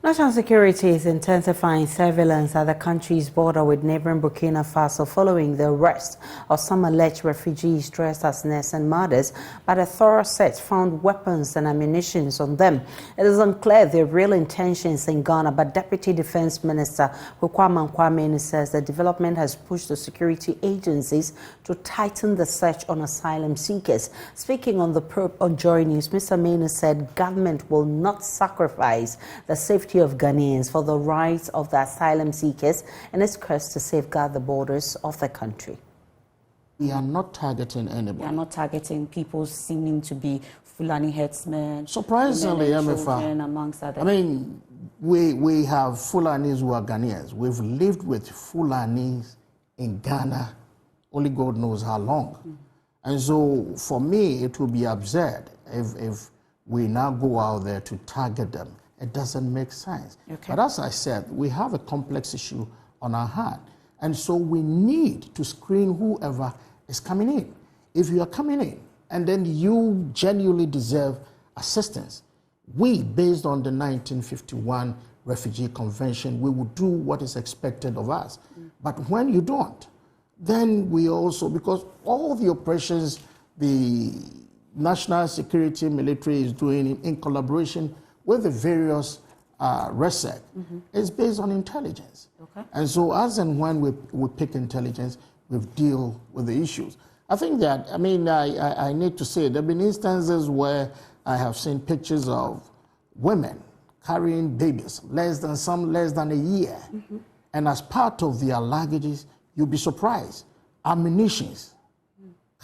National security is intensifying surveillance at the country's border with neighboring Burkina Faso following the arrest of some alleged refugees dressed as nurses and mothers, but a thorough search found weapons and ammunition on them. It is unclear their real intentions in Ghana, but Deputy Defense Minister Kwame says the development has pushed the security agencies to tighten the search on asylum seekers. Speaking on the probe on Joy News, Mr. Mane said government will not sacrifice the safety of Ghanaians for the rights of the asylum seekers in its quest to safeguard the borders of the country. We are not targeting anybody. We are not targeting people seeming to be Fulani headsmen. Surprisingly, children, amongst others. I mean, we have Fulanis who are Ghanaians. We've lived with Fulanis in Ghana, only God knows how long. And so, for me, it would be absurd if we now go out there to target them. It doesn't make sense. Okay. But as I said, we have a complex issue on our hand. And so we need to screen whoever is coming in. If you are coming in and then you genuinely deserve assistance, we, based on the 1951 Refugee Convention, we will do what is expected of us. But when you don't, then we also, because all the operations the national security military is doing in collaboration with the various RESEC is based on intelligence. Okay. And so as and when we pick intelligence, we deal with the issues. I think that, I mean, I need to say, there have been instances where I have seen pictures of women carrying babies, less than a year. And as part of their luggages, you'll be surprised, ammunitions,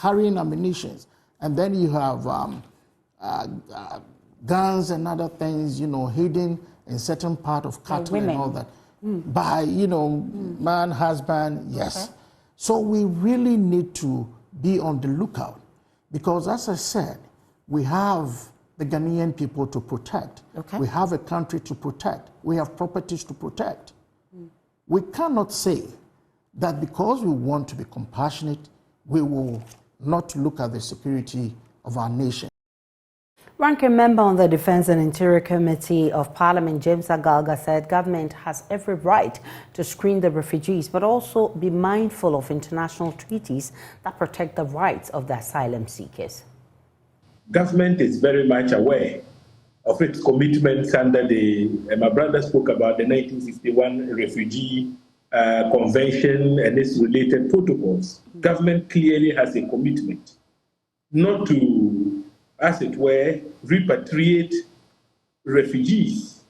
carrying ammunitions. And then you have guns and other things, you know, hidden in certain part of cattle and all that. By, you know, man, husband, yes. Okay. So we really need to be on the lookout because, as I said, we have the Ghanaian people to protect. Okay. We have a country to protect. We have properties to protect. We cannot say that because we want to be compassionate, we will not look at the security of our nation. Ranking member on the Defense and Interior Committee of Parliament, James Agalga, said government has every right to screen the refugees, but also be mindful of international treaties that protect the rights of the asylum seekers. Government is very much aware of its commitments under the, my brother spoke about the 1961 Refugee Convention and its related protocols. Government clearly has a commitment not to, as it were, repatriate refugees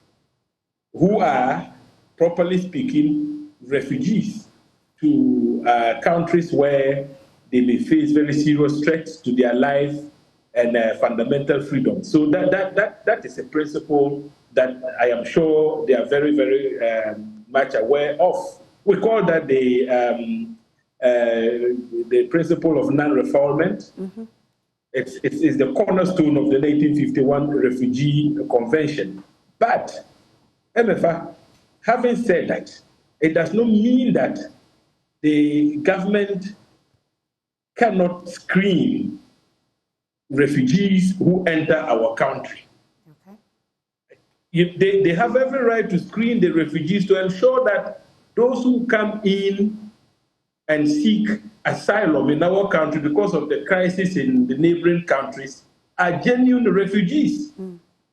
who are, properly speaking, refugees to countries where they may face very serious threats to their life and fundamental freedom. So that is a principle that I am sure they are very, very much aware of. We call that the principle of non-refoulement. It's the cornerstone of the 1951 Refugee Convention. But, MFA, having said that, it does not mean that the government cannot screen refugees who enter our country. Okay. They have every right to screen the refugees to ensure that those who come in and seek asylum in our country because of the crisis in the neighboring countries are genuine refugees.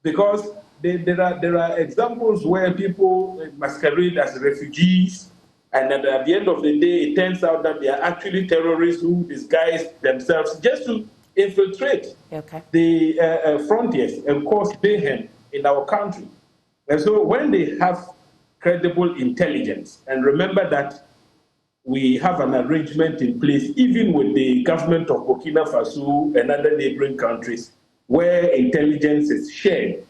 Because there are examples where people masquerade as refugees, and at the end of the day, it turns out that they are actually terrorists who disguise themselves just to infiltrate the frontiers and cause mayhem in our country. And so when they have credible intelligence, and remember that we have an arrangement in place, even with the government of Burkina Faso and other neighboring countries, where intelligence is shared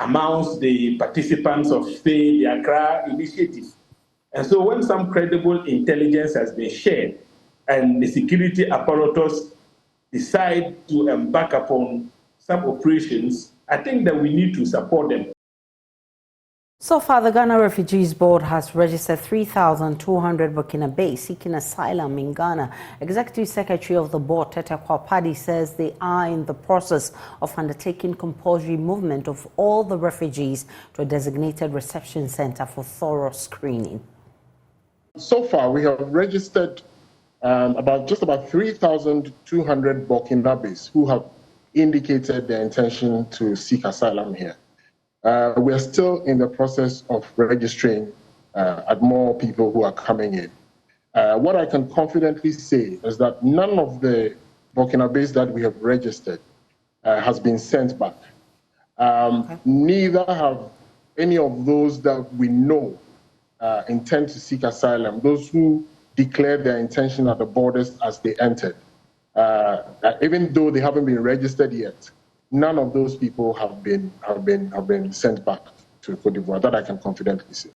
amongst the participants of, say, the Accra Initiative. And so when some credible intelligence has been shared and the security apparatus decide to embark upon some operations, I think that we need to support them. So far, the Ghana Refugees Board has registered 3,200 Burkinabés seeking asylum in Ghana. Executive Secretary of the board, Tete Kwapadi, says they are in the process of undertaking compulsory movement of all the refugees to a designated reception center for thorough screening. So far, we have registered about 3,200 Burkinabés who have indicated their intention to seek asylum here. We are still in the process of registering at more people who are coming in. What I can confidently say is that none of the Burkinabés that we have registered has been sent back. Neither have any of those that we know intend to seek asylum, those who declared their intention at the borders as they entered. Even though they haven't been registered yet, none of those people have been sent back to Cote d'Ivoire. That I can confidently say.